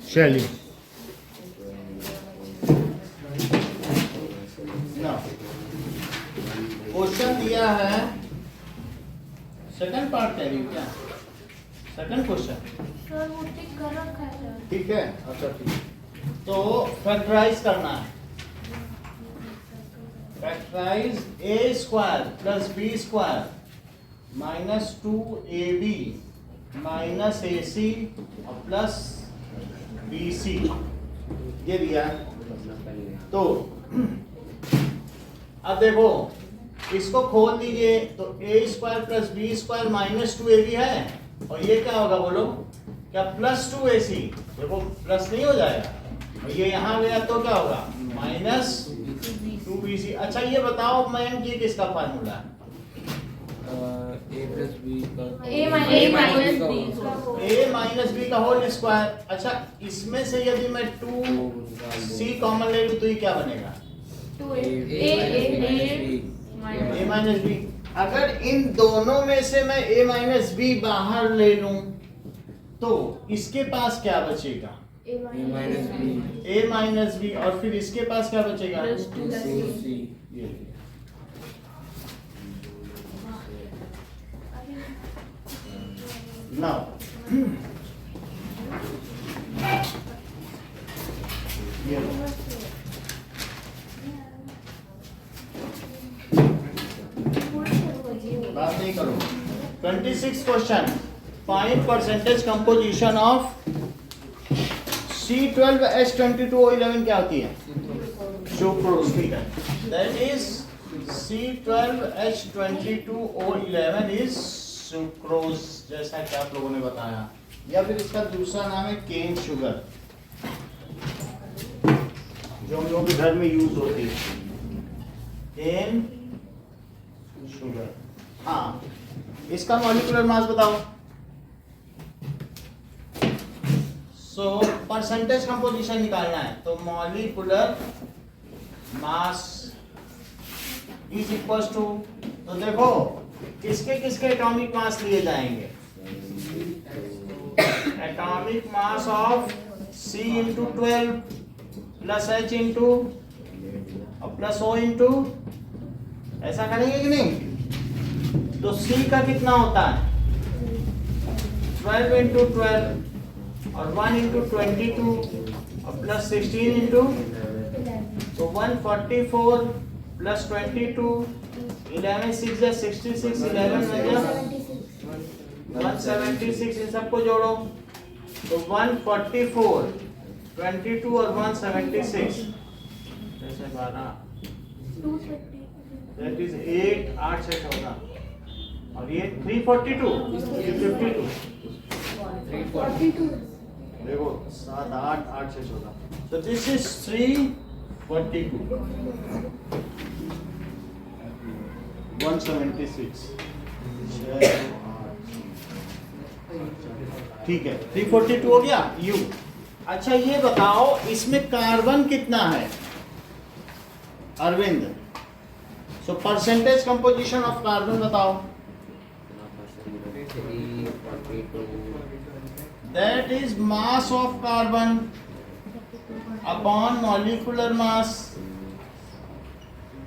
चलिए क्वेश्चन दिया है, सेकंड पार्ट कह रही हूँ क्या, सेकंड क्वेश्चन ठीक है। अच्छा ठीक, तो फैक्टराइज करना है। Factorise a square plus B square minus 2ab minus ac plus bc, ये दिया है। तो अब देखो इसको खोल दीजिए, तो a square plus B square minus 2ab है, और ये क्या होगा बोलो, क्या प्लस 2ac, देखो प्लस नहीं हो जाएगा, और ये यहाँ गया तो क्या होगा माइनस 2bc। अच्छा ये बताओ मैम ये किसका फार्मूला है, a प्लस बी का a माइनस बी का होल स्क्वायर। अच्छा इसमें से यदि मैं 2c कॉमन ले लूं तो ये क्या बनेगा a माइनस बी। अगर इन दोनों में से मैं a माइनस बी बाहर ले लूं तो इसके पास क्या बचेगा a minus B a minus B, और फिर इसके पास क्या बचेगा c ये। नाउ बात नहीं करो। 26 question, find percentage composition of C12H22O11 क्या होती है सुक्रोज, ठीक है। That is C12H22O11 is sucrose, जैसा कि आप लोगों ने बताया, या फिर इसका दूसरा नाम है केन शुगर, जो हम लोग के घर में यूज होती है, केन शुगर। हाँ इसका मॉलिक्यूलर मास बताओ। सो परसेंटेज कंपोजिशन निकालना है, तो molecular mass is equal to, तो देखो किसके किसके एटॉमिक मास लिए जाएंगे, atomic mass of C into 12 plus H into और प्लस O इंटू, ऐसा करेंगे कि नहीं। तो C का कितना होता है 12 इंटू 12 और 1 इंटू 22 और प्लस 16 इंटू, तो 144 प्लस 22, 11 6 या 66, 11 176, इन सबको जोड़ो, तो 144 22 और 176 जैसे 12, दैट इज 8 8 से 14, और ये 342 ये 52, देखो 7 8 8 से 14, so this is 342 176, ठीक है 342 हो गया U। अच्छा ये बताओ इसमें कार्बन कितना है Arvind, so percentage composition of carbon बताओ। That is mass of carbon upon molecular mass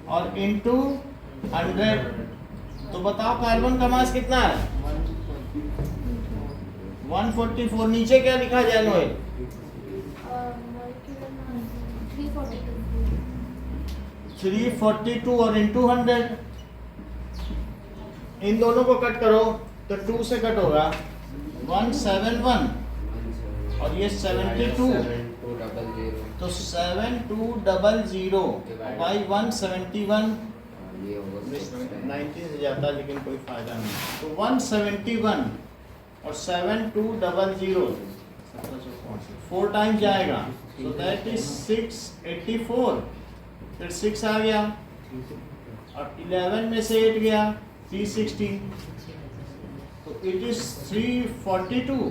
और into 100। तो बताओ कार्बन का मास कितना है 144, नीचे क्या लिखा जाए नोएल 342 और into 100, इन दोनों को कट करो तो 2 से कट होगा 171 और ये 72, तो 7200 बाई 171, 90 से जाता लेकिन कोई फायदा नहीं, तो 171 और 7200 4 टाइम्स जाएगा, सो दैट इज 684, फिर 6 आ गया और 11 में से 8 गया 360, तो इट इज 342,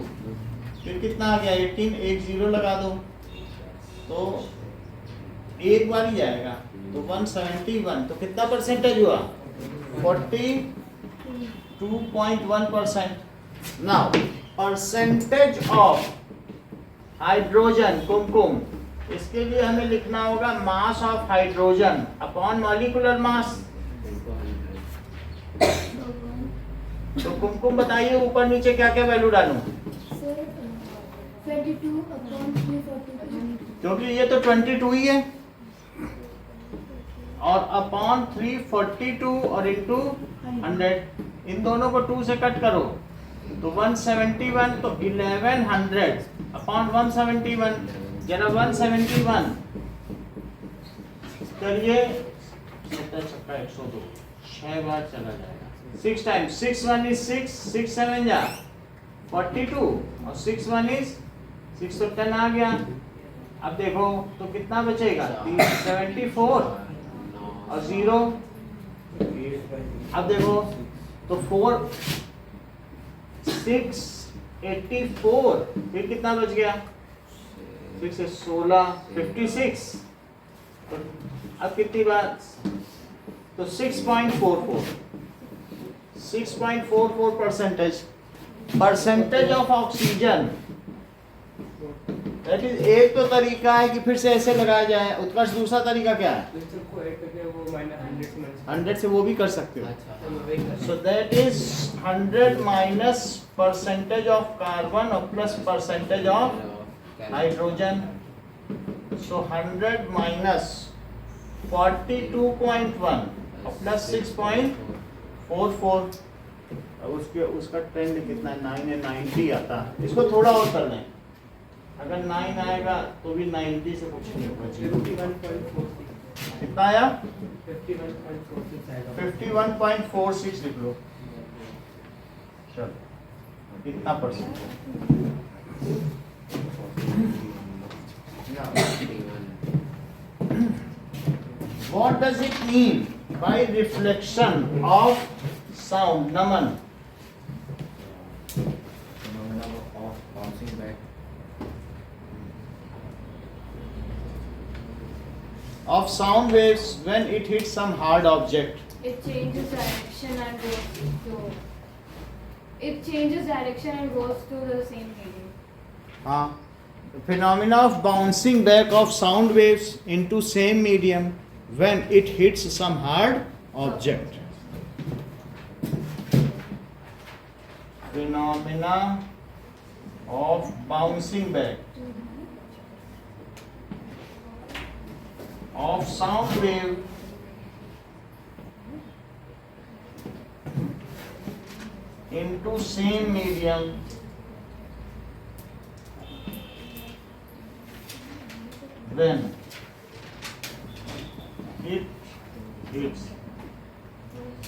फिर कितना आ गया 18, एक 0 लगा दो तो एक बार ही जाएगा, तो 171, तो कितना परसेंटेज हुआ 42.1%। नाउ परसेंटेज ऑफ हाइड्रोजन कुमकुम, इसके लिए हमें लिखना होगा mass of hydrogen upon molecular mass. तो कुमकुम बताइए ऊपर नीचे क्या क्या वैल्यू डालूं? 22/342 क्योंकि ये तो 22 ही है और अपॉन 342 और इंटू 100, इन दोनों को 2 से कट करो तो 171, तो 1100 अपॉन 171, जरा 171 करिए 102, 6 बार चला जाएगा, 6 टाइम्स 6 1 is 6, 6 7 जा 42 और 6 1 is 6 तो 10 आ गया। अब देखो तो कितना बचेगा 74 और 0, अब देखो तो 4 684, फिर कितना बच गया 6 से 16 56, तो अब कितनी बार तो 6.44 percentage of oxygen. That is एक तो तरीका है कि फिर से ऐसे लगाया जाए, उत्कर्ष दूसरा तरीका क्या है? 100 से वो भी कर सकते हो। So that is 100 minus percentage of carbon और plus percentage of hydrogen. So 100 minus 42.1 और प्लस 6.44, उसका ट्रेंड कितना है 9 है 90 आता है। इसको थोड़ा और कर लें, अगर 9 आएगा तो भी 90 से कुछ नहीं होगा। 51.46 कितना आया? 51.46 लिख लो। चलो कितना percent? What does it mean by reflection of sound? Naman. Phenomenon of bouncing back. Of sound waves when it hits some hard object. It changes direction and goes to. It changes direction and goes to the same medium. The phenomena of bouncing back of sound waves into same medium when it hits some hard object. Phenomena of bouncing back of sound wave into same medium when it hits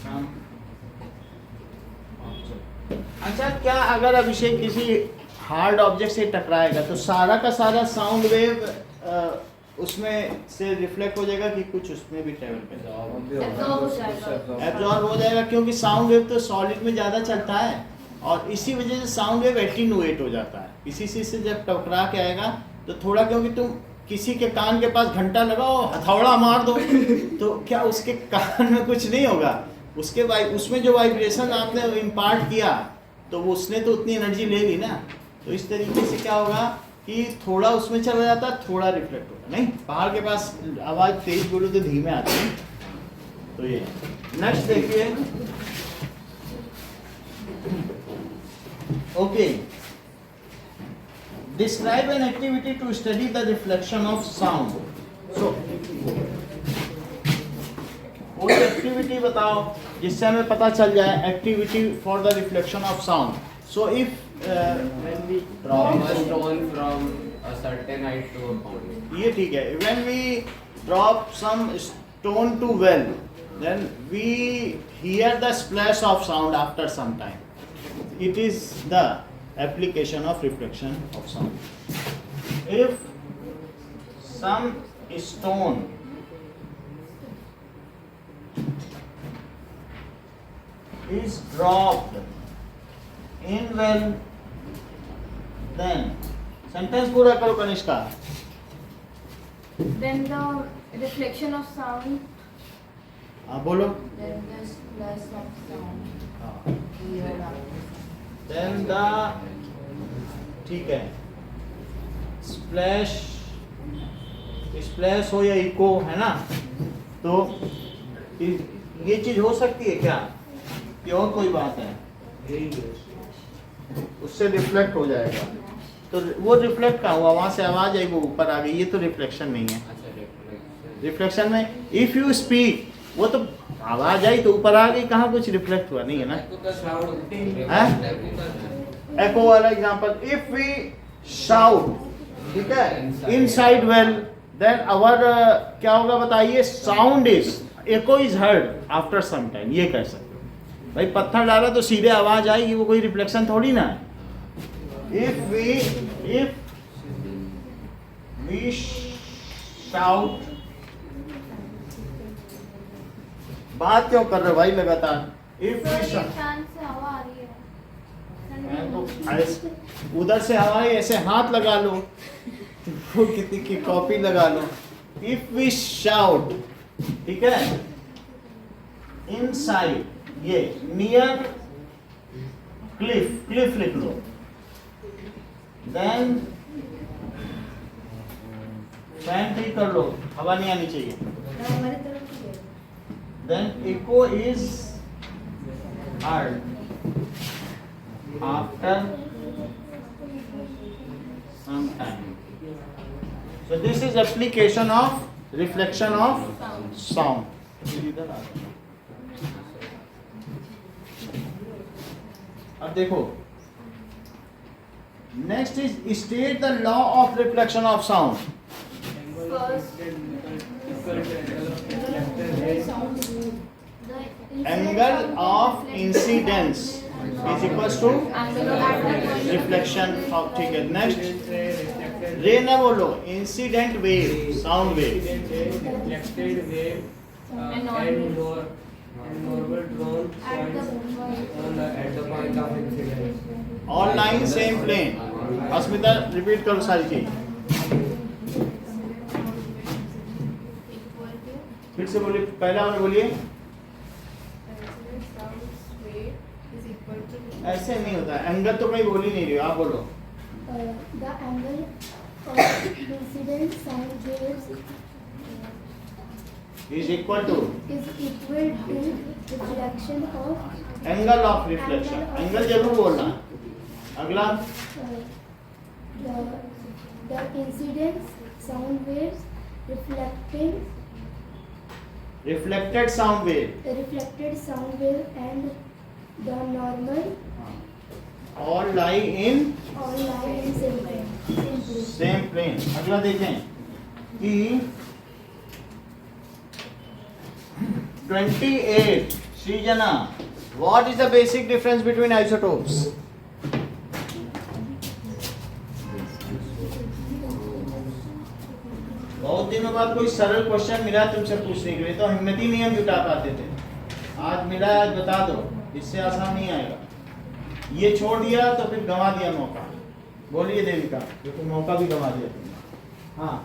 some object. अच्छा, क्या अगर अभिषेक किसी hard object से टकराएगा तो सारा का सारा sound wave उसमें से रिफ्लेक्ट हो जाएगा कि कुछ उसमें भी ट्रेवल करेगा? Absorb हो जाएगा। एब्जॉर्ब हो जाएगा, क्योंकि साउंड वेव तो सॉलिड में ज़्यादा चलता है और इसी वजह से साउंड वेव एटीन्यूएट हो जाता है। इसी चीज़ से जब टकरा के आएगा तो थोड़ा, क्योंकि तुम किसी के कान के पास घंटा लगाओ हथौड़ा मार दो तो क्या उसके कान में कुछ नहीं होगा? उसमें जो वाइब्रेशन आपने इम्पार्ट किया तो वो उसने तो उतनी एनर्जी ले ली ना। तो इस तरीके से क्या होगा कि थोड़ा उसमें चला जाता है, थोड़ा रिफ्लेक्ट होता नहीं। पहाड़ के पास आवाज़ तेज बोलो तो धीमे आती है। तो ये नेक्स्ट देखिए। Okay, describe an activity to study the reflection of sound. So कोई एक्टिविटी बताओ जिससे हमें पता चल जाए activity for the reflection of sound. So if when we Drop a stone from a certain height to a pond. ये ठीक है, when we drop some stone to well, then we hear the splash of sound after some time. It is the application of reflection of sound. If some stone is dropped in well, then sentence पूरा करो Kanishka. Then the reflection of sound. हाँ बोलो। Then the splash of sound. हाँ। Here. Then the ठीक है splash हो या eco, है ना, तो ये चीज हो सकती है क्या कि और कोई बात है, उससे रिफ्लेक्ट हो जाएगा, तो वो रिफ्लेक्ट का हुआ, वहां से आवाज आई वो ऊपर आ गई, ये तो रिफ्लेक्शन नहीं है। रिफ्लेक्शन में इफ यू स्पीक, वो तो आवाज आई तो ऊपर आ गई, कहाँ कुछ रिफ्लेक्ट हुआ नहीं है ना। एको वाला एग्जांपल, इफ वी शाउट, ठीक है, इनसाइड वेल, देन आवर क्या होगा बताइए, sound is, echo is heard after some time, ये कह सकते हो। भाई पत्थर डाला तो सीधे आवाज आएगी, वो कोई रिफ्लेक्शन थोड़ी ना है। इफ वी शाउट, बात क्यों कर रहे हो भाई लगातार, इफ वी शाउट, फैन से हवा आ रही है, तो उधर से हवाई ऐसे हाथ लगा लो, वो कितनी की कॉपी लगा लो। इफ वी शाउट, ठीक है, इनसाइड, ये नियर क्लिफ, क्लिफ लिख लो, देन फैन ठीक कर लो, हवा नहीं आनी चाहिए, then echo is heard after some time. So this is application of reflection of sound. अब देखो, next is state the law of reflection of sound. Angle of incidence is equals to reflection of, ठीक है, next रे ना बोलो, incident wave, sound wave, reflected wave and normal drawn points at the point of incidence. All line same plane. Asmita repeat करो सारी चीज, फिर से बोलिए, पहला वाला बोलिए। ऐसे नहीं होता, एंगल तो कहीं बोल ही नहीं रही हो, आप बोलो। The angle of incident sound waves is equal to reflection of angle of reflection, angle जरूर बोलना। अगला, the incident sound waves reflected sound wave, reflected sound wave and the normal all lie in all lie in same plane. same plane. अगला देखें कि 28 Srijana, what is the basic difference between isotopes? बहुत दिनों बाद कोई सरल question मिला तुमसे पूछने के लिए, तो हिम्मत ही नहीं हम जुटा पाते थे, आज मिला, आज बता दो, इससे आसान नहीं आएगा। ये छोड़ दिया तो फिर गंवा दिया मौका। बोलिए देविका, देखो मौका भी गंवा दिया तुमने। हाँ,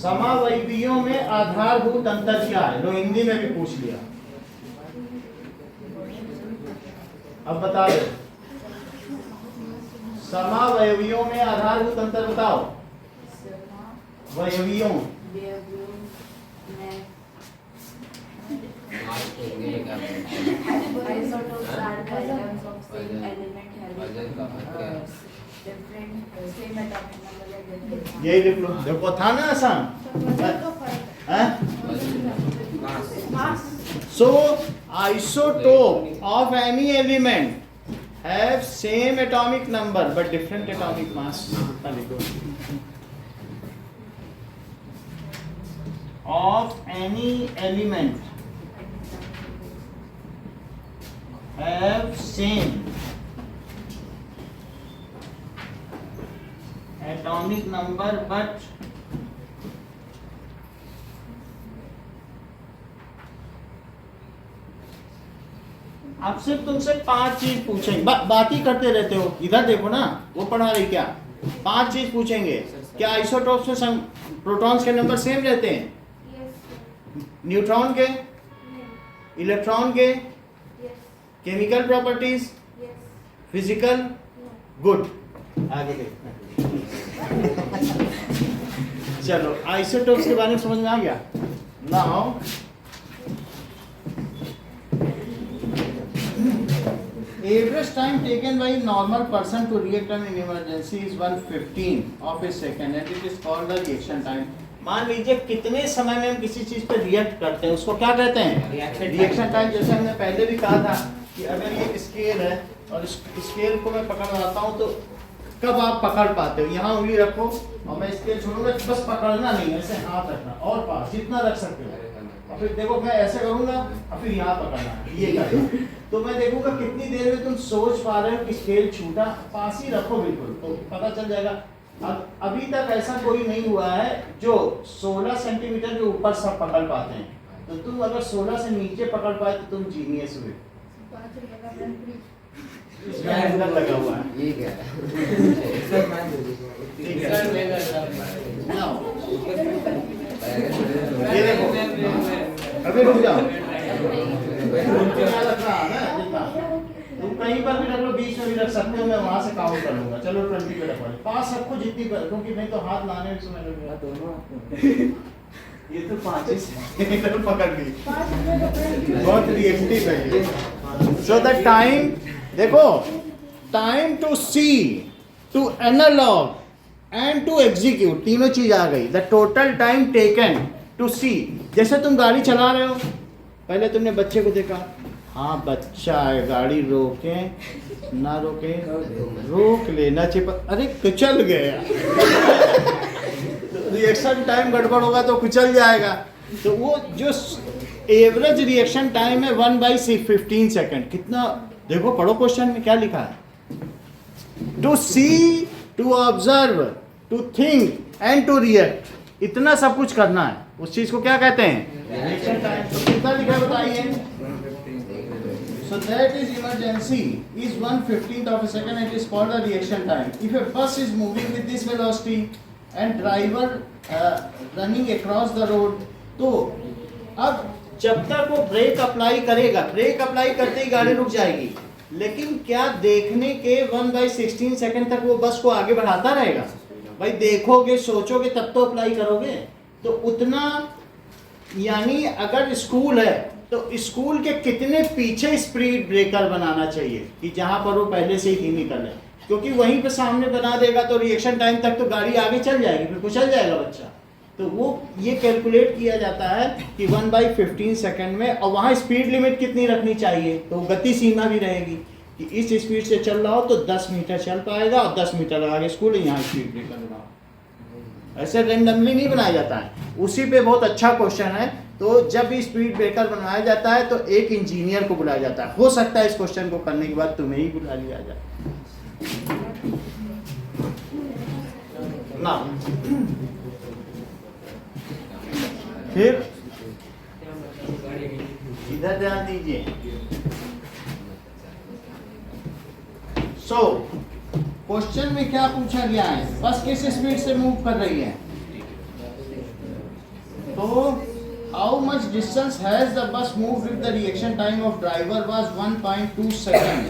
समावयवियों में आधारभूत अंतर क्या है? लो हिंदी में भी पूछ लिया, अब बता दो। समावयवियों में आधारभूत अंतर बताओ। वयवियों Isotopes are atoms of same element having different same atomic number and different यही लिख लो, देखो था ना आसान। So isotope of any element have same atomic number but different atomic mass. Of any element have same atomic number but अब सिर्फ तुमसे 5 चीज पूछेंगे, बात ही करते रहते हो। इधर देखो ना, वो पढ़ा रही क्या, 5 चीज पूछेंगे। क्या आइसोटोप्स में प्रोटॉन्स के नंबर सेम रहते हैं? न्यूट्रॉन के, इलेक्ट्रॉन के, केमिकल प्रॉपर्टीज, फिजिकल, गुड। आगे देखते हैं। चलो आइसोटोप्स के बारे में समझ में आ गया। Now average time taken by normal person to react in emergency is 1/15 of a second and it is called the reaction time। मान लीजिए कितने समय में हम किसी चीज पे रिएक्ट करते हैं उसको क्या कहते हैं? Reaction time. जैसे हमने पहले भी कहा था कि अगर ये स्केल है और इस स्केल को मैं पकड़ रहा हूँ तो कब आप पकड़ पाते हो? यहाँ उंगली रखो और मैं स्केल छोड़ूंगा, बस पकड़ना नहीं, ऐसे हाथ रखना और पास जितना रख सकते हो। और फिर देखो मैं ऐसे करूंगा और फिर यहाँ पकड़ना, ये करना। तो मैं देखूंगा कितनी देर में तुम सोच पा रहे हो कि स्केल छूटा। पास ही रखो बिल्कुल, तो पता चल जाएगा। अब अभी तक ऐसा कोई नहीं हुआ है जो 16 सेंटीमीटर के ऊपर सब पकड़ पाते हैं। तो तुम अगर 16 से नीचे पकड़ पाए तो तुम जीनियस हुए। इसमें अंदर लगा हुआ है। ये क्या ठीक है। Now, ये देखो, अभी रुक जाओ। तुम कहीं पर भी रख लो, बीच में भी रख सकते हो, मैं वहां से काउंट कर लूंगा। चलो 20 पे रखो, पास रखो जितनी पर, क्योंकि नहीं तो हाथ लाने में समय लगेगा दोनों। ये तो 5 सेकंड पकड़ ली, बहुत रिएक्टिव है ये। सो द टाइम देखो, time to see, to analog and to execute, तीनों चीज आ गई। The total time taken to see. जैसे तुम गाड़ी चला रहे हो, पहले तुमने बच्चे को देखा, हाँ बच्चा है, गाड़ी रोके ना रोके, रोक लेना चाहिए, अरे कुचल गया। रिएक्शन टाइम गड़बड़ होगा तो कुचल जाएगा। तो वो जो एवरेज रिएक्शन टाइम है 1/15 सेकंड। कितना देखो, पढ़ो क्वेश्चन में क्या लिखा है। To see, to observe, to think and to react, इतना सब कुछ करना है। उस चीज को क्या कहते हैं? Reaction time. तो कितना लिखा है बताइए। So that is emergency is 1/15 of a second and it is called a reaction time. If a bus is moving with this velocity and driver running across the road, तो अब जब तक वो ब्रेक अप्लाई करेगा, break apply करते ही गाड़ी रुक जाएगी। लेकिन क्या देखने के 1/16 सेकंड तक वो बस को आगे बढ़ाता रहेगा? भाई देखोगे, सोचोगे तब तो अप्लाई करोगे। तो उतना, यानी अगर स्कूल है तो स्कूल के कितने पीछे स्पीड ब्रेकर बनाना चाहिए कि जहां पर वो पहले से ही धीमी कर ले, क्योंकि वहीं पे सामने बना देगा तो रिएक्शन टाइम तक तो गाड़ी आगे चल जाएगी, फिर कुचल जाएगा बच्चा। तो वो ये कैलकुलेट किया जाता है कि 1/15 सेकंड में, और वहाँ स्पीड लिमिट कितनी रखनी चाहिए, तो गति सीमा भी रहेगी कि इस स्पीड से चल रहा हो तो 10 मीटर चल पाएगा और 10 मीटर आगे स्कूल, यहाँ स्पीड ब्रेकर लगाओ। ऐसे रेंडमली नहीं बनाया जाता है। उसी पे बहुत अच्छा क्वेश्चन है। तो जब भी स्पीड ब्रेकर बनाया जाता है तो एक इंजीनियर को बुलाया जाता है। हो सकता है इस क्वेश्चन को करने के बाद तुम्हें ही बुला लिया जाए ना। फिर इधर ध्यान दीजिए। सो क्वेश्चन में क्या पूछा गया है? बस किस स्पीड से मूव कर रही है? तो how much distance has the bus move with the reaction time of driver was 1.2 second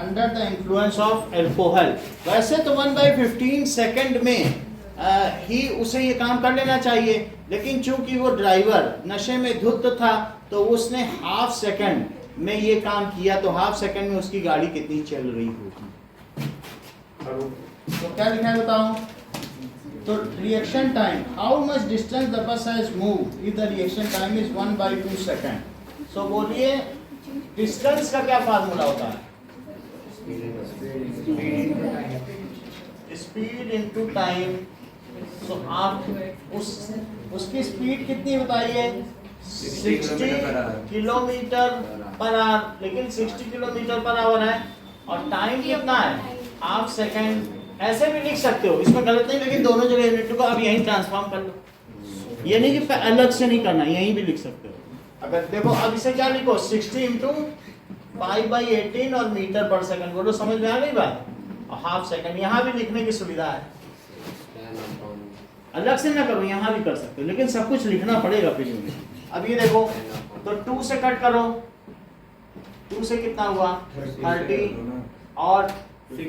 under the influence of alcohol. वैसे तो 1/15 सेकंड में ही उसे ये काम कर लेना चाहिए, लेकिन चूंकि वो ड्राइवर नशे में धुत था तो उसने हाफ सेकंड में ये काम किया। तो हाफ सेकंड में उसकी गाड़ी कितनी चल रही होगी? तो क्या लिखा है बताओ। तो reaction time, how much distance the bus has moved if the reaction time is 1/2 second. So बोलिए डिस्टेंस का क्या फार्मूला होता है? Speed into time. सो आप उसकी स्पीड कितनी बताइए? 60 किलोमीटर पर आवर। लेकिन 60 किलोमीटर पर आवर है और टाइम कितना है? Half second. ऐसे भी लिख सकते हो, इसमें गलत नहीं, लेकिन दोनों जगह यूनिट को अब यहीं ट्रांसफॉर्म कर लो। ये नहीं कि अलग से नहीं करना, यहीं भी लिख सकते हो। अगर देखो अब इसे क्या लिखो, 60 × 5/18 और मीटर पर सेकंड। बोलो समझ में आ गई बात? और हाफ सेकंड यहाँ भी लिखने की सुविधा है, अलग से ना करो, यहाँ भी कर सकते हो, लेकिन सब कुछ लिखना पड़ेगा फिर यूनिट। अब ये देखो, तो 2 से कट करो, 2 से कितना हुआ? 30 और 6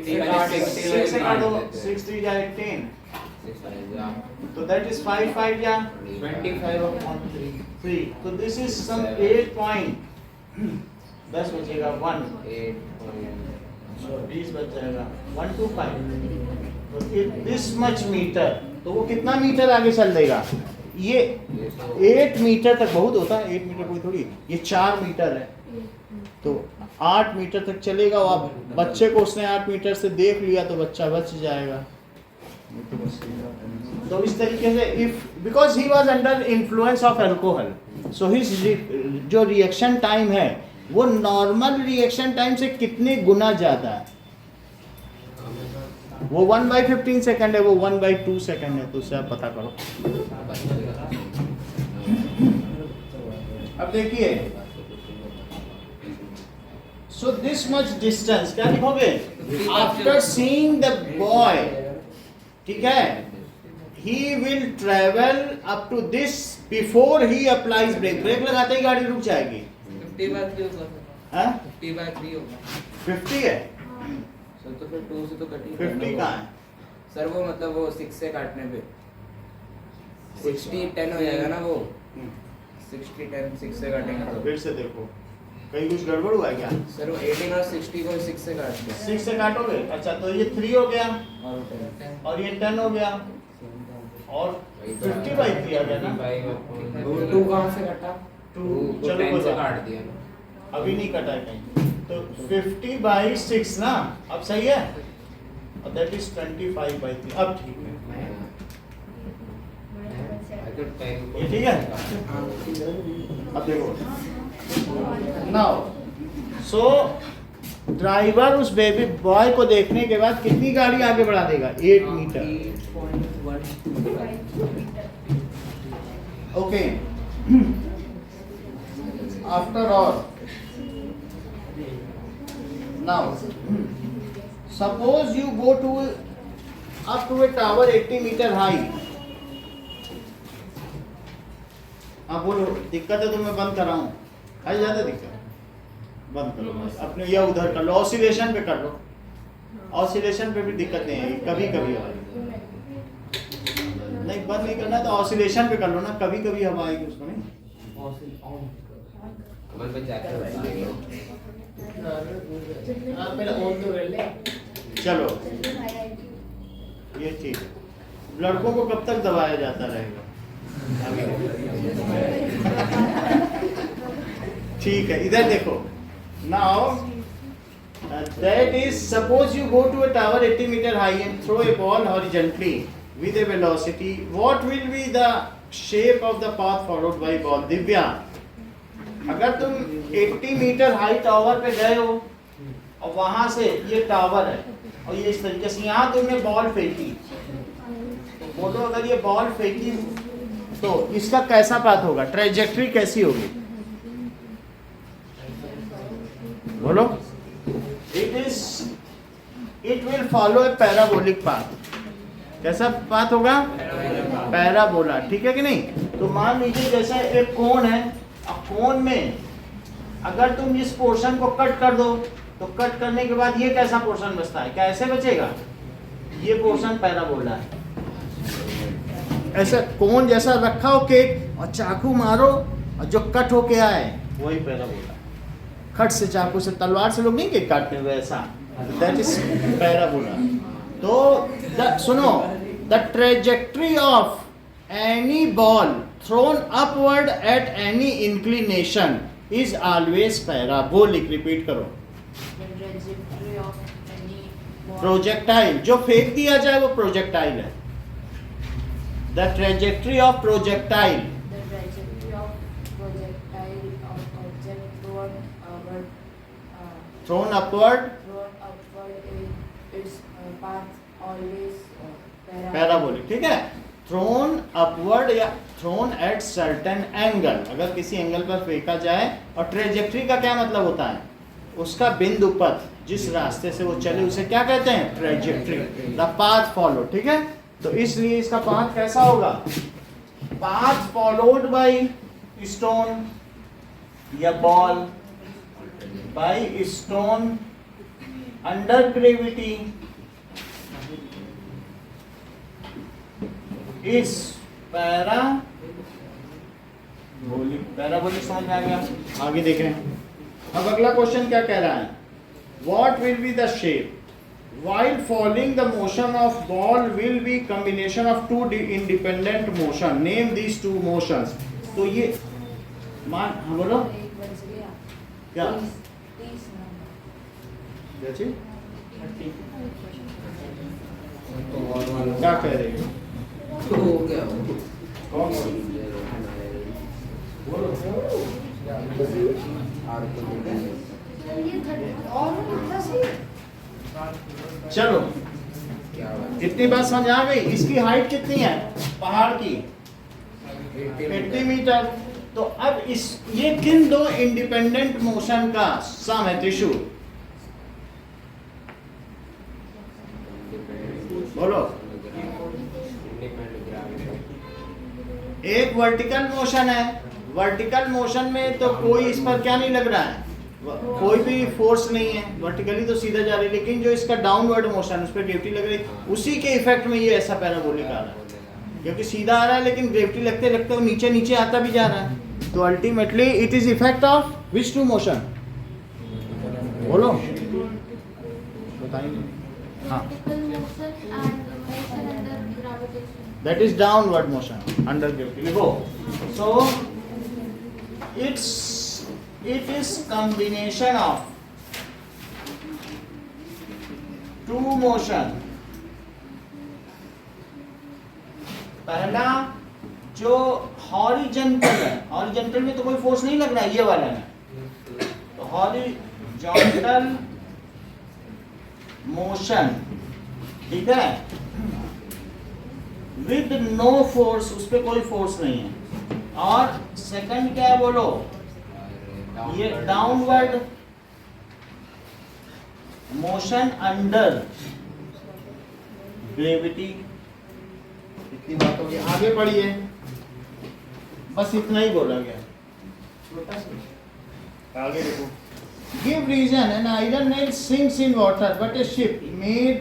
से काटो, 6 3 जा 18, तो that is 5 5 जा 3, तो this is some 8 point 10 बचेगा 1, 20 बच जाएगा 1 2 5, तो this much मीटर, तो वो कितना मीटर आगे चल देगा, ये 8 मीटर तक बहुत होता है, 8 मीटर कोई थोड़ी, ये 4 मीटर है, तो 8 मीटर तक चलेगा। और बच्चे को उसने 8 मीटर से देख लिया तो बच्चा बच जाएगा। तो इस तरीके से if because he was under influence of alcohol, so his जो रिएक्शन टाइम है वो नॉर्मल रिएक्शन टाइम से कितने गुना ज़्यादा है। वो 1/15 सेकंड है, वो 1/2 सेकंड है, तो उससे आप पता करो। अब देखिए, सो दिस मच डिस्टेंस क्या लिखोगे, आफ्टर सीइंग द बॉय, ठीक है, he will travel up to this before he applies brake, brake लगाते ही गाड़ी रुक जाएगी। 50/3 होगा, हाँ 50/3 होगा 50 है सर, तो फिर 2 से तो कटी 50 कहाँ है सर, वो मतलब वो 6 से काटने पे 60 10 हो जाएगा ना, वो 60 10 6 से काटेंगे तो फिर से देखो कहीं कुछ गड़बड़ हुआ है क्या। सर वो 18 और 60 को 6 से काटते हैं 6 से काटोगे, अच्छा तो ये 3 हो गया और 10 और ये 10 हो गया और 50/3 आ गया ना। 2 कहाँ से कटा, 2 2 चलो 10 कोई से बात काट दिया ना। अभी नहीं कटा है कहीं, तो 50/6 ना, अब सही है, और दैट इज 25/3, अब ठीक है, ये ठीक है। अब देखो नाउ, सो ड्राइवर उस बेबी बॉय को देखने के बाद कितनी गाड़ी आगे बढ़ा देगा, 8 metre, 8.1 okay. After all now suppose you go to up to a tower 80 meter high, हाँ बोलो दिक्कत है तो मैं बंद कर रहा हूँ, है ज्यादा दिक्कत, बंद करो भाई अपने, या उधर कर लो, ऑसिलेशन पे कर लो, ऑसिलेशन पे भी दिक्कत नहीं है, कभी कभी आएगी, नहीं बंद नहीं करना तो ऑसिलेशन पे कर लो ना, कभी कभी हवा आएगी उसको, नहीं कमल पे जाके बताएंगे। चलो ये ठीक है। लड़कों को कब तक दबाया जाता रहेगा, ठीक है। इधर देखो, now that is suppose you go to a tower 80 metre high and throw a ball horizontally with a velocity, what will be the shape of the path followed by ball? Divya, अगर तुम 80 मीटर हाई टावर पे गए हो और वहां से ये tower है और ये इस तरीके से यहाँ तुमने बॉल फेंकी, तो बोलो अगर ये बॉल फेंकी तो इसका कैसा पाथ होगा, ट्रेजेक्ट्री कैसी होगी, बोलो। It will follow A parabolic path, कैसा पाथ होगा, पैराबोला, ठीक है कि नहीं। तो मान लीजिए जैसे एक कोन है, अब कोन में अगर तुम इस पोर्शन को कट कर दो तो कट करने के बाद ये कैसा पोर्शन बचता है, कैसे बचेगा, ये पोर्शन पैराबोला है। ऐसा कोन जैसा रखा हो केक और चाकू मारो और जो कट होके आए वही पैराबोला। खट से, चाकू से, तलवार से लोग नहीं केक काटते वैसा, दैट इज पैराबोला। तो सुनो, the trajectory of any ball throne upward at any inclination is always parabolic. Repeat करो, प्रोजेक्टाइल जो फेंक दिया जाए वो प्रोजेक्टाइल है। The trajectory of projectile, throne upward parabolic, ठीक है। थ्रोन अपवर्ड या थ्रोन एट सर्टेन एंगल, अगर किसी एंगल पर फेंका जाए, और ट्रेजेक्ट्री का क्या मतलब होता है, उसका बिंदु पथ, जिस रास्ते से वो चले उसे क्या कहते हैं, ट्रेजेक्ट्री, द पाथ फॉलो, ठीक है। तो इसलिए इसका पाथ कैसा होगा, पाथ फॉलोड बाय स्टोन या ball, by stone under gravity is parabolic समझ में आ गया। आगे देख रहे हैं। अब अगला क्वेश्चन क्या कह रहा है, what will be the shape while falling the motion of ball will be combination of two independent motion, name these two motions। तो ये मान हाँ बोलो एक बज गया क्या 30 नंबर जैसे क्या कह रहे हो तो हो गया कौन सा? और तो चलो क्या बात इतनी बात समझ आ गई। इसकी हाइट कितनी है पहाड़ की 80 मीटर। तो अब इस ये किन दो इंडिपेंडेंट मोशन का सम है त्रिशूल बोलो। एक वर्टिकल मोशन है, वर्टिकल मोशन में तो कोई इस पर क्या नहीं लग रहा है, कोई भी फोर्स नहीं है, वर्टिकली तो सीधा जा रही है, लेकिन जो इसका डाउनवर्ड मोशन उस पर ग्रेविटी लग रही है, उसी के इफेक्ट में ये ऐसा पैराबोलिक आ रहा है, क्योंकि सीधा आ रहा है लेकिन ग्रेविटी लगते लगते वो नीचे नीचे आता भी जा रहा है। तो ultimately it is effect of which two motion बोलो बताइए। हाँ that is downward motion under gravity। देखो so it is combination of two motion। पहला जो हॉरिजॉन्टल है, हॉरिजॉन्टल में तो कोई फोर्स नहीं लग रहा है, ये वाला है तो हॉरिजॉन्टल मोशन ठीक है विद नो फोर्स, उस पर कोई फोर्स नहीं है। और सेकंड क्या है बोलो, ये डाउनवर्ड मोशन अंडर ग्रेविटी। इतनी बात होगी, आगे बढ़िए, बस इतना ही बोला गया। आगे देखो, give reason an iron nail sinks in water but a ship made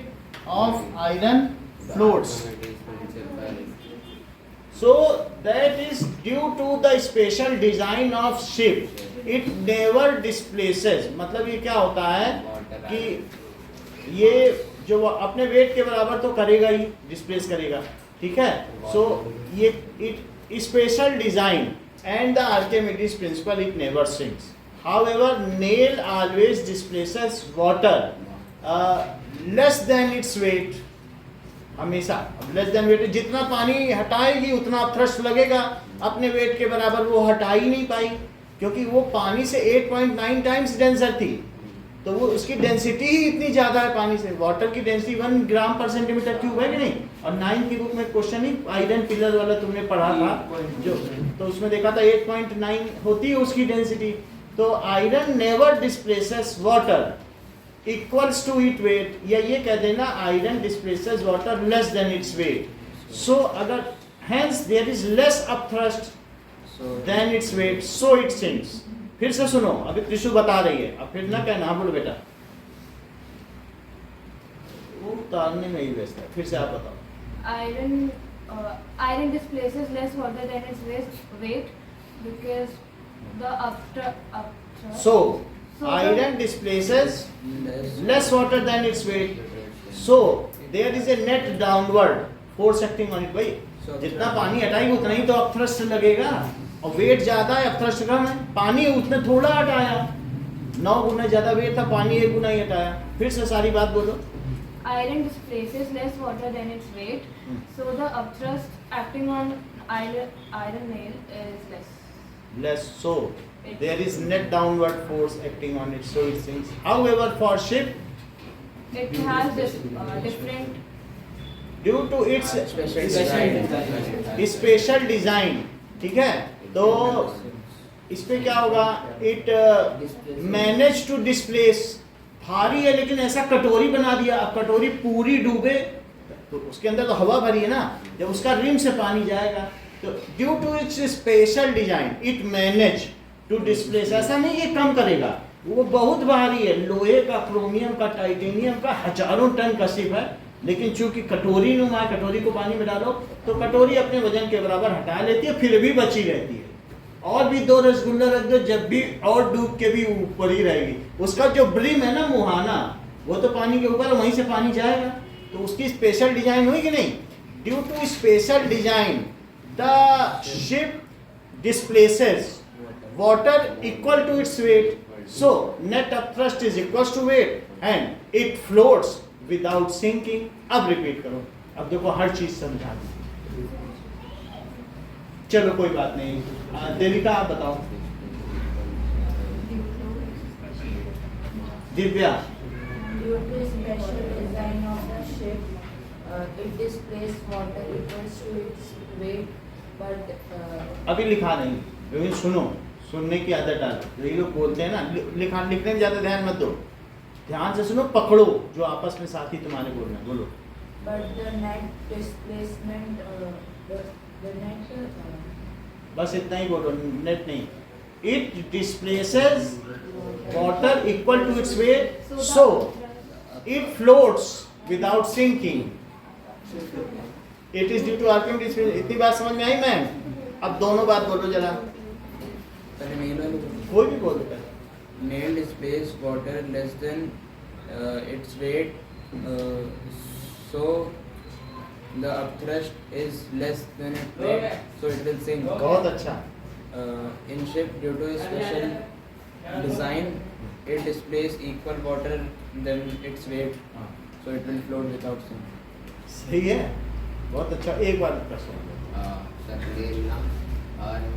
of iron floats। So that is due to the special design of ship, it never displaces। मतलब ये क्या होता है कि ये जो अपने वेट के बराबर तो करेगा ही, डिस्प्लेस करेगा, ठीक है। सो ये it special design and the Archimedes principal, it never sinks। However, nail always displaces water less than its weight। हमेशा लेस देन वेट, जितना पानी हटाएगी उतना थ्रस्ट लगेगा, अपने वेट के बराबर वो हटा ही नहीं पाई, क्योंकि वो पानी से 8.9 टाइम्स डेंसर थी, तो वो उसकी डेंसिटी ही इतनी ज़्यादा है पानी से। वाटर की डेंसिटी 1 ग्राम पर सेंटीमीटर क्यूब है कि नहीं। और 9th की बुक में क्वेश्चन ही आयरन पिलर वाला तुमने पढ़ा था जो, तो उसमें देखा था 8.9 होती है उसकी डेंसिटी। तो iron never displaces water equals to it weight, या ये कह देना iron displaces water less than its weight. So अगर hence there is less upthrust than its weight, so it sinks. फिर से सुनो, अभी त्रिशु बता रही है, अब फिर ना कहना, हाँ बोलो बेटा, वो उतारने में ही व्यस्त है। फिर से आप बताओ। Iron displaces less water than its weight because the upthrust. So iron displaces less water than its weight, so there is a net downward force acting on it। भाई जितना पानी हटाएगी उतना ही तो अपथ्रस्ट लगेगा, और वेट ज्यादा है अपथ्रस्ट कम है, पानी उतना थोड़ा हटाया, 9 गुना ज्यादा वेट था, पानी 1 गुना ही हटाया। फिर से सारी बात बोलो। Iron displaces less water than its weight, so the upthrust acting on iron nail is less. So there is net downward force acting on it, so it sinks। However, for ship It has this different due to its special design, ठीक है। तो इस पे क्या होगा, it manage to displace, भारी है लेकिन ऐसा कटोरी बना दिया, अब कटोरी पूरी डूबे तो उसके अंदर तो हवा भरी है ना, जब उसका रिम से पानी जाएगा तो due to its special design it manage to displace. ऐसा नहीं ये कम करेगा, वो बहुत भारी है, लोहे का, क्रोमियम का, टाइटेनियम का, हजारों टन कशिप है। लेकिन चूंकि कटोरी नुमा है, कटोरी को पानी में डालो तो कटोरी अपने वजन के बराबर हटा लेती है, फिर भी बची रहती है। और भी 2 रसगुल्ला रख दो, जब भी और डूब के भी ऊपर ही रहेगी। उसका जो ब्रिम है ना, मुहाना, वो तो पानी के ऊपर, वहीं से पानी जाएगा। तो उसकी स्पेशल डिजाइन हुई कि नहीं? Due to special design the ship displaces water equal to its weight, so net upthrust is equals to weight and it floats without sinking। अब रिपीट करो, अब देखो हर चीज समझा दी। चलो कोई बात नहीं, देविका आप बताओ। Divya. Due to special design of the ship, it displays water equals to its weight, but अभी लिखा नहीं, लेकिन सुनो, सुनने की आदत डालो। ये लोग बोलते हैं ना, लिखने में ज्यादा ध्यान मत दो, ध्यान से सुनो, पकड़ो जो आपस में साथी तुम्हारे बोल रहे हैं, बोलो। but the net displacement, the net बस इतना ही बोलो, नेट नहीं। It displaces water equal to its weight, so it floats without sinking. It is due to arching displacement. इतनी बात समझ में आई मैम? अब दोनों बात बोलो जरा, पहले मेल वाले कोई भी बोलो पहले। nail displays water less than its weight, so the upthrust is less than its weight, so it will sink. बहुत अच्छा। In ship, due to special design, it displays equal water than its weight, so it will float without sinking. सही है, बहुत अच्छा। एक बार प्रश्न।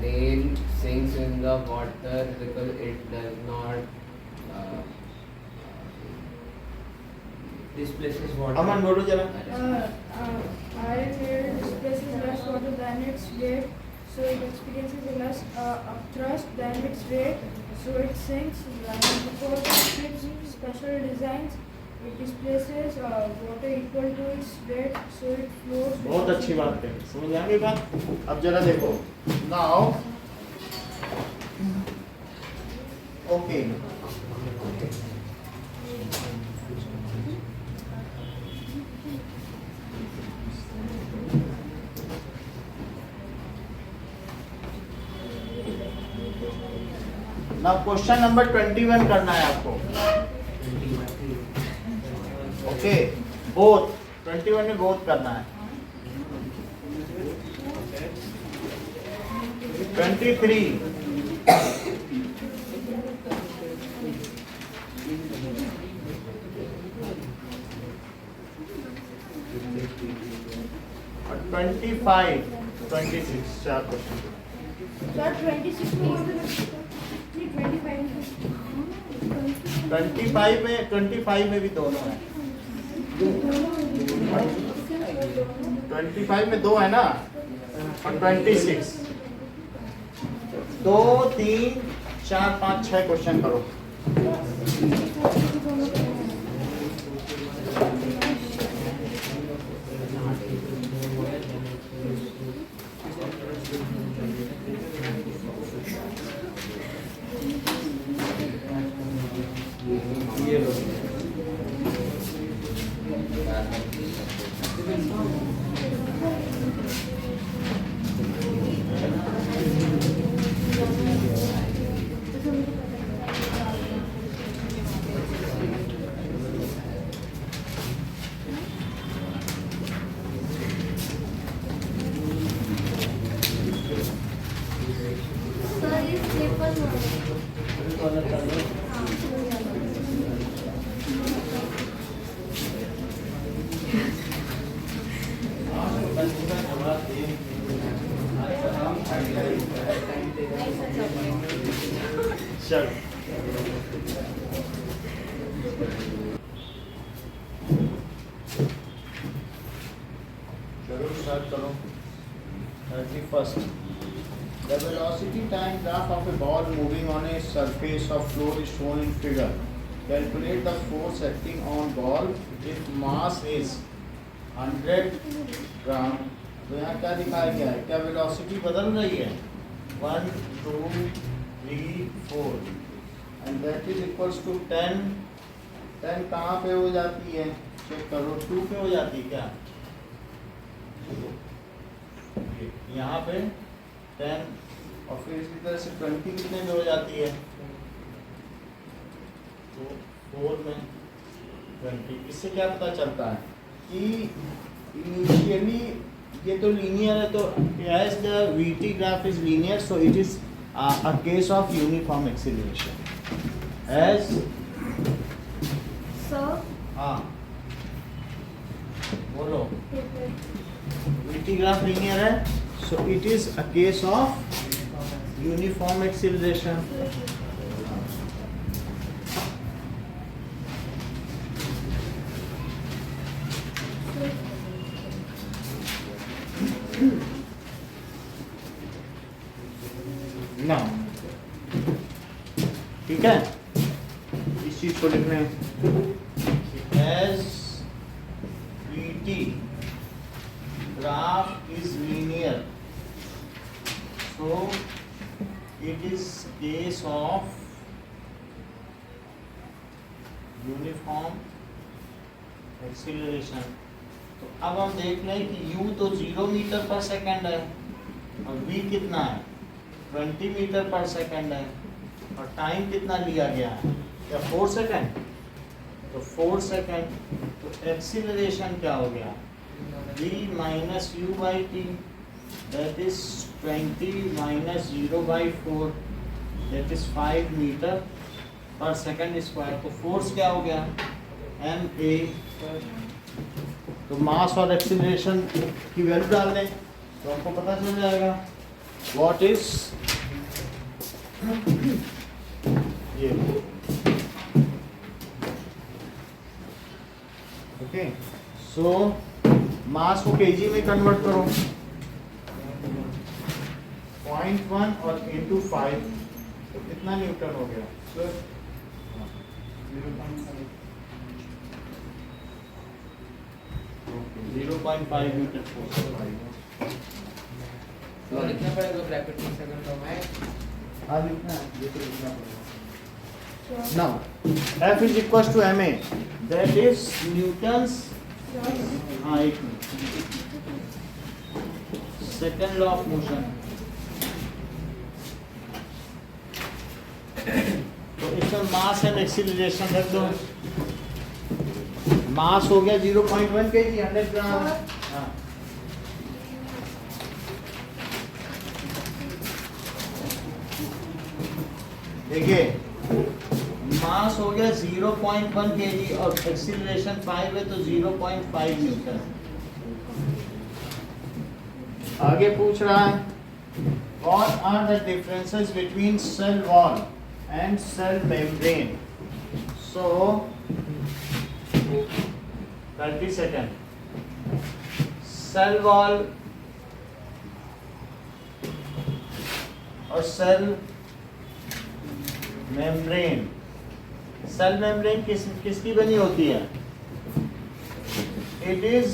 nail sinks in the water because it does not displaces water. अमन बोलो जरा। Iron nail displaces less water than its weight, so it experiences a less upthrust than its weight, so it sinks. Because of ship's special designs, it displaces water equal to its weight, so it floats. बहुत अच्छी बात है, समझ आ गई बात? अब जरा देखो, now okay, now question number 21 करना है आपको। ओके, बोथ 21 में बोथ करना है। 23 और 25 26 चार क्वेश्चन। Sir, 26 में 25 में भी दोनों है। 25 में 2 है ना, और 26 2 3 4 5 6 क्वेश्चन करो। चलो स्टार्ट करो। 31st, the velocity time graph of a ball moving on a surface of floor is shown in figure. Calculate the force acting on ball if mass is 100 ग्राम। तो यहाँ क्या दिखाया गया है? क्या वेलोसिटी बदल रही है? 1 2 3 4, and that is equals to 10 कहाँ पे हो जाती है, चेक करो, 2 पे हो जाती है क्या, यहाँ पे 10 और फिर इसी तरह से 20 कितने में हो जाती है, तो 4 में 20। इससे क्या पता चलता है कि इनिशियली ये तो लीनियर है, तो as the VT graph is linear so it is a case of uniform acceleration as Sir, हाँ बोलो, वीटी ग्राफ लीनियर है so it is a case of uniform acceleration. ना ठीक है, इस चीज को लिखने as VT graph is linear so it is case of uniform acceleration. तो अब हम देख रहे हैं कि u तो 0 मीटर पर सेकंड है और v कितना है 20 मीटर पर सेकंड है और टाइम कितना लिया गया है क्या 4 सेकंड, तो 4 सेकंड, तो एक्सीलरेशन क्या हो गया v minus u by t that is 20 minus 0/4 that is 5 metre per second square. तो फोर्स क्या हो गया एम ए, तो मास और एक्सीलरेशन की वैल्यू डाल दें तो आपको पता चल जाएगा व्हाट इज ये, ओके। सो मास को केजी में कन्वर्ट करो 0.1 और into 5 तो कितना न्यूटन हो गया सर, 0.5 मीटर फोर्स। तो लिखना पड़ेगा ब्रैकेट में सेकंड टर्म है, हाँ लिखना है, ये तो लिखना पड़ेगा। Now, F is equals to ma, that is Newton's, हाँ एक minute, second law of motion. तो इसमें मास एंड एक्सीलरेशन रख दो। मास हो गया 0.1 kg 100 ग्राम, हाँ देखिए मास हो गया 0.1 kg और एक्सीलरेशन 5 है तो 0.5 न्यूटन। आगे पूछ रहा है what are the differences between cell wall and cell membrane. So 30 second, cell wall और सेल मेम्ब्रेन, सेल मेम्ब्रेन किसकी बनी होती है, it is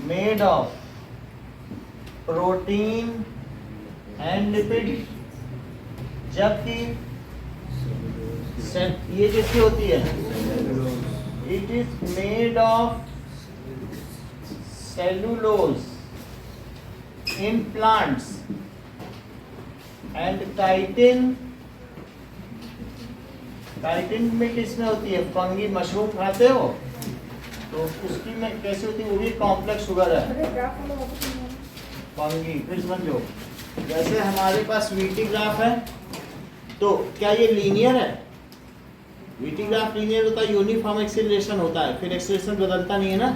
made of protein and lipid, जबकि ये किसकी होती है, it is made of cellulose in plants and chitin, chitin में किसमें होती है, फंगी, मशरूम खाते हो तो उसकी में कैसे होती है, वो भी कॉम्प्लेक्स शुगर है, फंगी। फिर समझो जैसे हमारे पास वीटी ग्राफ है तो क्या ये लीनियर है, वीटी ग्राफ लीनियर होता है, यूनिफॉर्म एक्सीलरेशन होता है, फिर एक्सीलरेशन बदलता नहीं है ना।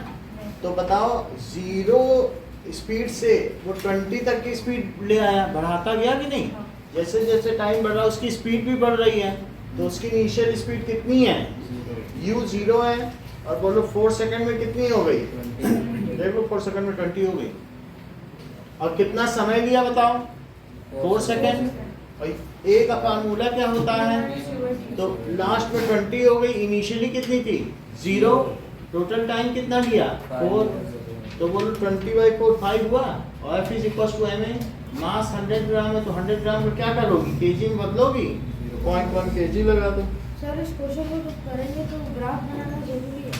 तो बताओ 0 स्पीड से वो 20 तक की स्पीड ले आया, बढ़ाता गया कि नहीं, जैसे जैसे टाइम बढ़ रहा उसकी स्पीड भी बढ़ रही है, तो उसकी इनिशियल स्पीड कितनी है, u 0 है और बोलो 4 सेकंड में कितनी हो गई, देखो 4 सेकंड में 20 हो गई। और कितना समय लिया बताओ, 4 सेकंड, और एक का फार्मूला क्या होता है, तो लास्ट में 20 हो गई, इनिशियली कितनी थी 0, टोटल टाइम कितना लिया 4, तो बोलो 20/4 5 हुआ। और F is equal to ma, mass 100 gram है तो 100 ग्राम को क्या करोगी, केजी में बदलोगी, 0.1 kg लगा दो। सर इस क्वेश्चन को तो करेंगे तो ग्राफ बनाना जरूरी है।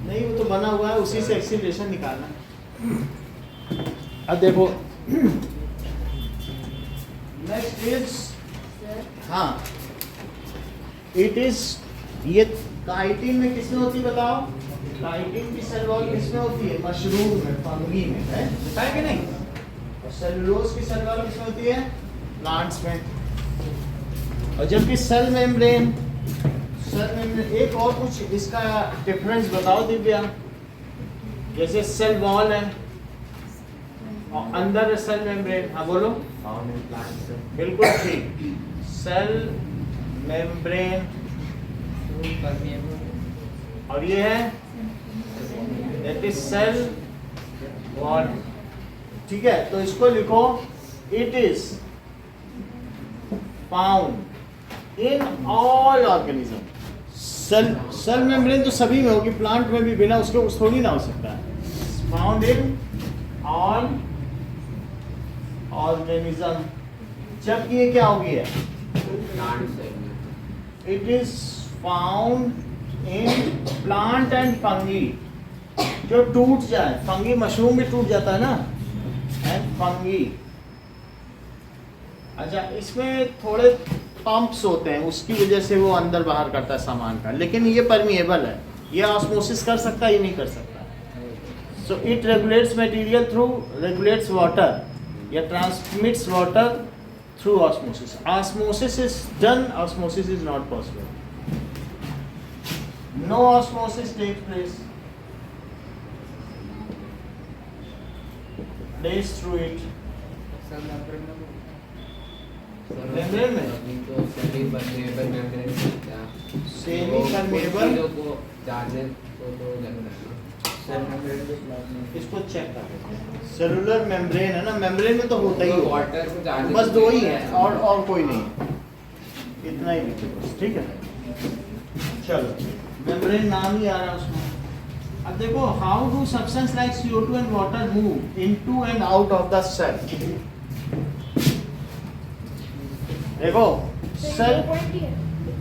नहीं, वो तो बना हुआ है, उसी से एक्सीलरेशन निकालना। अब देखो नेक्स्ट इज, हाँ इट इज, ये काइटिन में किसमें होती है बताओ? काइटिन की सेल वॉल किसमें होती है? मशरूम में, फंगी में, है बताया कि नहीं? और सेलुलोज की सेल वॉल किसमें होती है? प्लांट्स में। और जबकि सेल मेम्ब्रेन, एक और कुछ इसका डिफरेंस बताओ दिव्या। जैसे सेल वॉल है और अंदर सेल मेम्ब्रेन, हाँ बोलो। Found in plants. बिल्कुल ठीक, सेल मेम्ब्रेन, और ये है दैट इज सेल वॉल। ठीक है, तो इसको लिखो, it is found in all organism. Cell membrane तो सभी में होगी, प्लांट में भी बिना उसके कुछ थोड़ी ना हो सकता है। Found in all organism. जबकि ये क्या होगी है? Plant cell. It is found in plant and fungi. जो टूट जाए, फंगी मशरूम भी टूट जाता है ना, एंड फंगी। अच्छा, इसमें थोड़े पंप्स होते हैं, उसकी वजह से वो अंदर बाहर करता है सामान का, लेकिन ये परमिएबल है, ये ऑस्मोसिस कर सकता है, ये नहीं कर सकता। So it regulates material through, regulates water या transmits water through osmosis. Osmosis is done, osmosis is not possible. No osmosis takes place. Plays through it. Membrane में? अभी तो semi-permeable membrane है क्या? Semi-permeable? चीज़ों को charges को तो लगना है ना। इसको चेक कर। सेलुलर मेम्ब्रेन है ना, मेम्ब्रेन में तो होता ही तो होगा। water को charges बस दो ही को है, और कोई नहीं, इतना ही लिखो बस, ठीक है। चलो, मेम्ब्रेन नाम ही आ रहा है उसमें। अब देखो, how do substance like CO2 and water move into and out of the cell. देखो सेल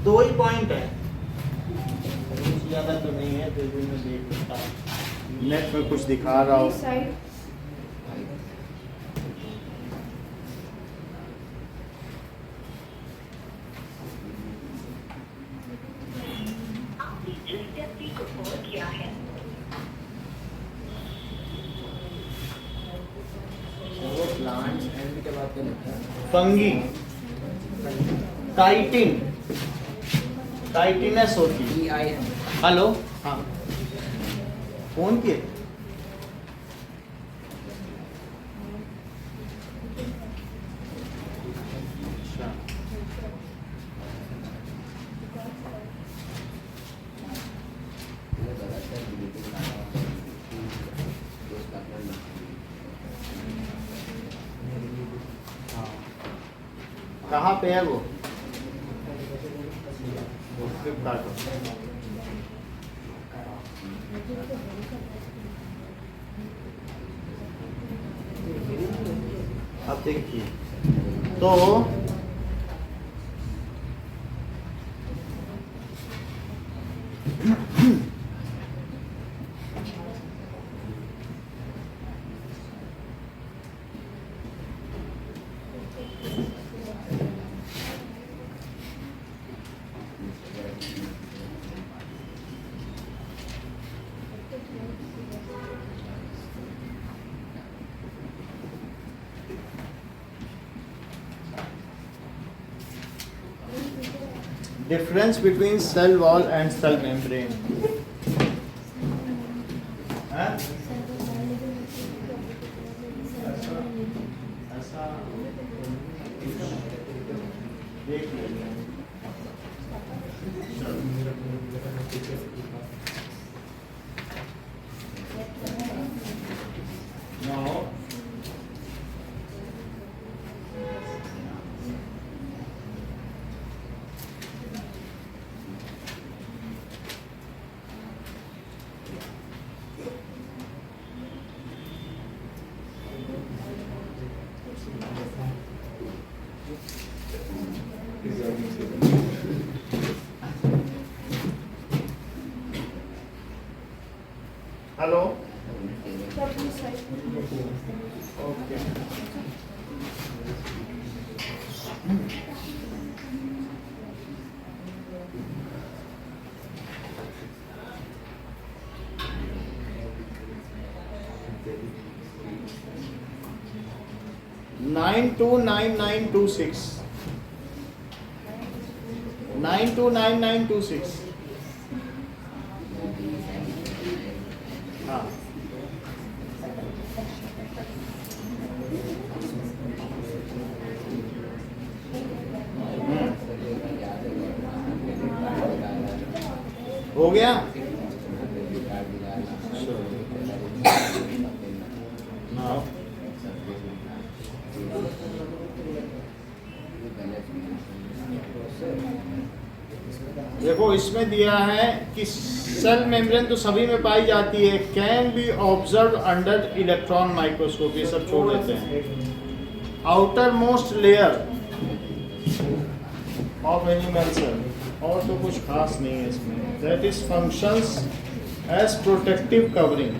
दो ही पॉइंट है, कुछ ज्यादा तो नहीं है, फिर भी मैं देख सकता हूँ नेट में कुछ दिखा रहा हूँ। साइड प्लांट्स एंड के बाद क्या लिखा है? फंगी, काइटिन, काइटिनस होती है। EIN. हेलो, हाँ फोन किए? अच्छा, ये गलत है, deleting करना होगा। Post करना नहीं। हाँ कहाँ पे है वो? फ्लिपकार्ट। अब देखिए, तो difference between cell wall and cell membrane. हाँ? ऐसा देख लीजिए। Now, hello Japanese side. Okay nine two nine nine two six 929926 हाँ हो गया Now. देखो इसमें दिया है कि सेल मेम्ब्रेन तो सभी में पाई जाती है, can be observe under electron microscope, ये सब छोड़ देते हैं। Outer most layer of animal cell, और तो कुछ खास नहीं है इसमें, that is functions as protective covering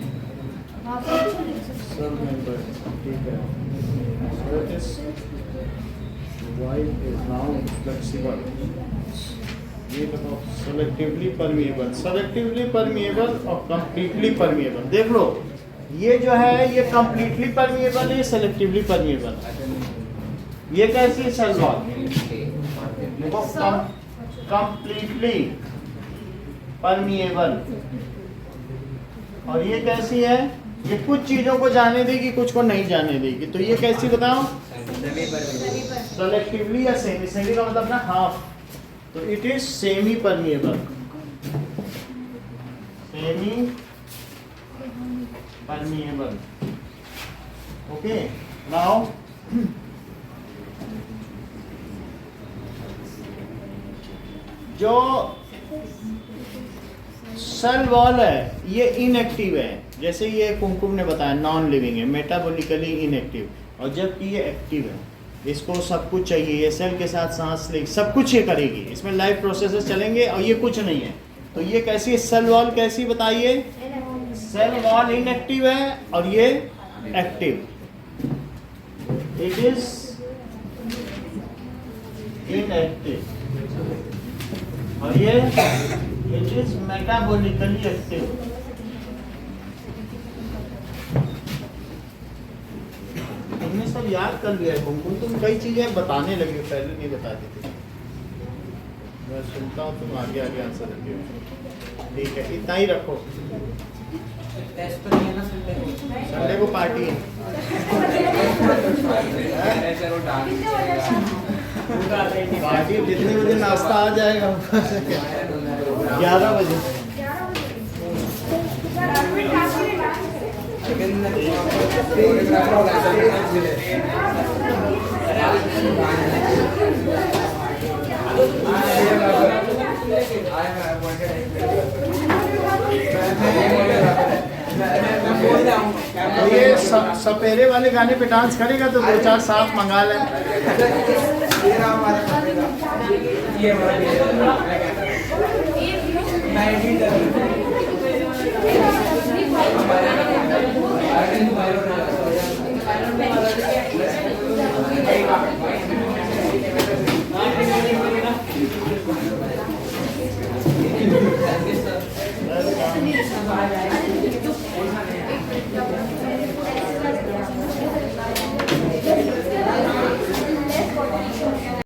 cell membrane, ठीक है। That is white is now flexible. ये बताओ सेलेक्टिवली परमिएबल, सेलेक्टिवली परमिएबल और कंप्लीटली परमिएबल। देख लो ये जो है ये कंप्लीटली परमिएबल है, सेलेक्टिवली परमिएबल। ये कैसी है सेल वॉल? देखो कंप्लीटली परमिएबल। और ये कैसी है? ये कुछ चीजों को जाने देगी, कुछ को नहीं जाने देगी। तो ये कैसी बताओ? सेलेक्टिवली या सेमी। सेमी का मतलब ना हाफ, तो it is semi permeable. Semi permeable, okay. Now जो सेल वॉल है ये इनएक्टिव है, जैसे ये कुमकुम ने बताया नॉन लिविंग है, मेटाबॉलिकली इनएक्टिव, और जबकि ये एक्टिव है, इसको सब कुछ चाहिए, ये सेल के साथ सांस ले सब कुछ ये करेगी, इसमें लाइफ प्रोसेसेस चलेंगे, और ये कुछ नहीं है। तो ये कैसी है सेल वॉल? कैसी बताइए? सेल वॉल इनएक्टिव है और ये एक्टिव, इट इज इनएक्टिव, और ये इट इज मेटाबॉलिकली एक्टिव। तुमने सब याद कर लिया है कुमकुम, तुम कई चीजें बताने लगे, पहले नहीं बताते थे। मैं सुनता हूँ तुम आगे आगे आंसर देते हो, ठीक है, इतना ही रखो। संडे को पार्टी है। पार्टी जितने बजे नाश्ता आ जाएगा 11 बजे। ये सपेरे वाले गाने पे डांस करेगा तो 2-4 साथ मंगा ले। ये